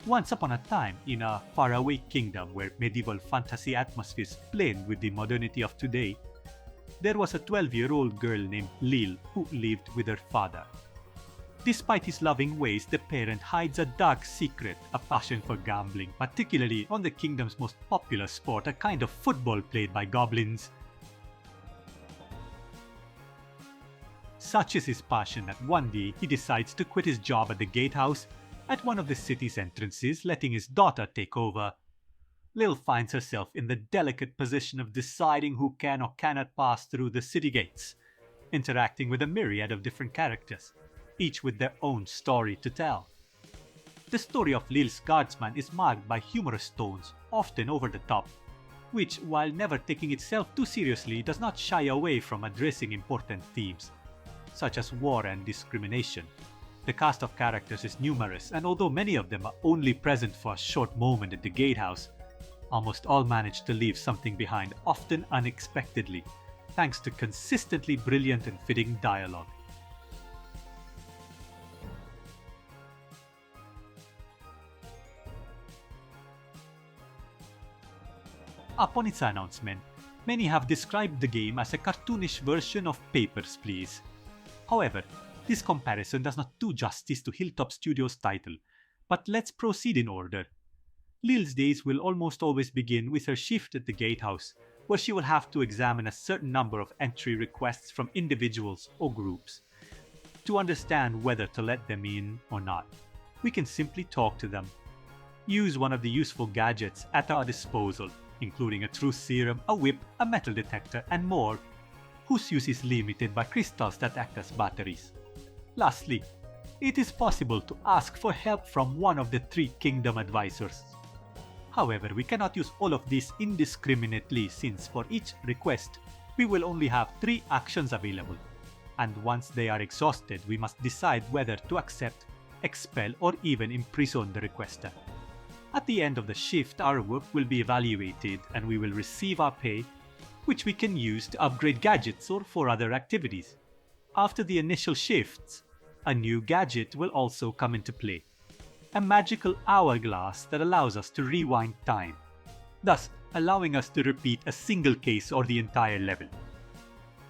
Once upon a time, in a faraway kingdom where medieval fantasy atmospheres blend with the modernity of today, there was a 12-year-old girl named Lil who lived with her father. Despite his loving ways, the parent hides a dark secret, a passion for gambling, particularly on the kingdom's most popular sport, a kind of football played by goblins. Such is his passion that one day he decides to quit his job at the gatehouse at one of the city's entrances, letting his daughter take over. Lil finds herself in the delicate position of deciding who can or cannot pass through the city gates, interacting with a myriad of different characters, each with their own story to tell. The story of Lil Guardsman is marked by humorous tones, often over the top, which, while never taking itself too seriously, does not shy away from addressing important themes, such as war and discrimination. The cast of characters is numerous, and although many of them are only present for a short moment at the gatehouse, almost all manage to leave something behind, often unexpectedly, thanks to consistently brilliant and fitting dialogue. Upon its announcement, many have described the game as a cartoonish version of Papers, Please. However, this comparison does not do justice to Hilltop Studios' title, but let's proceed in order. Lil's days will almost always begin with her shift at the gatehouse, where she will have to examine a certain number of entry requests from individuals or groups. To understand whether to let them in or not, we can simply talk to them. Use one of the useful gadgets at our disposal, including a truth serum, a whip, a metal detector, and more, whose use is limited by crystals that act as batteries. Lastly, it is possible to ask for help from one of the 3 Kingdom Advisors. However, we cannot use all of these indiscriminately since for each request, we will only have 3 actions available, and once they are exhausted, we must decide whether to accept, expel, or even imprison the requester. At the end of the shift, our work will be evaluated and we will receive our pay, which we can use to upgrade gadgets or for other activities. After the initial shifts, a new gadget will also come into play. A magical hourglass that allows us to rewind time, thus allowing us to repeat a single case or the entire level.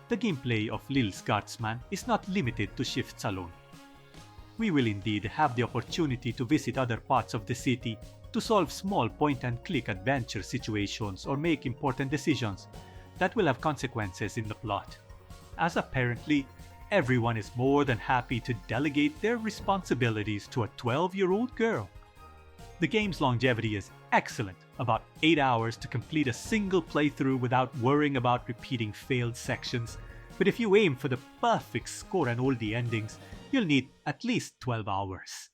The gameplay of Lil Guardsman is not limited to shifts alone. We will indeed have the opportunity to visit other parts of the city to solve small point-and-click adventure situations or make important decisions that will have consequences in the plot, as apparently everyone is more than happy to delegate their responsibilities to a 12-year-old girl. The game's longevity is excellent, about 8 hours to complete a single playthrough without worrying about repeating failed sections, but if you aim for the perfect score and all the endings, you'll need at least 12 hours.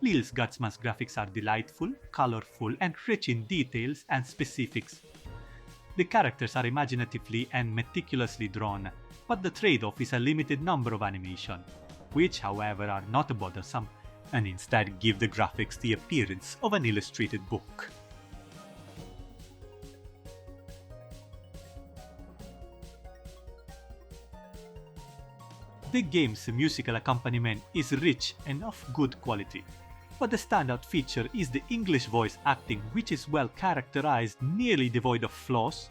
Lil Guardsman's graphics are delightful, colorful, and rich in details and specifics. The characters are imaginatively and meticulously drawn, but the trade-off is a limited number of animation, which however are not bothersome and instead give the graphics the appearance of an illustrated book. The game's musical accompaniment is rich and of good quality, but the standout feature is the English voice acting, which is well characterized, nearly devoid of flaws,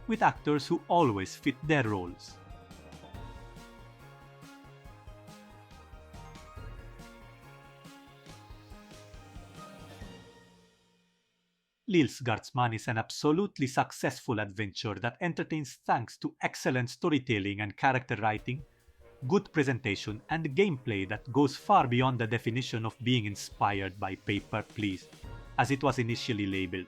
with actors who always fit their roles. Lil Guardsman is an absolutely successful adventure that entertains thanks to excellent storytelling and character writing, good presentation, and gameplay that goes far beyond the definition of being inspired by Paper Please, as it was initially labeled.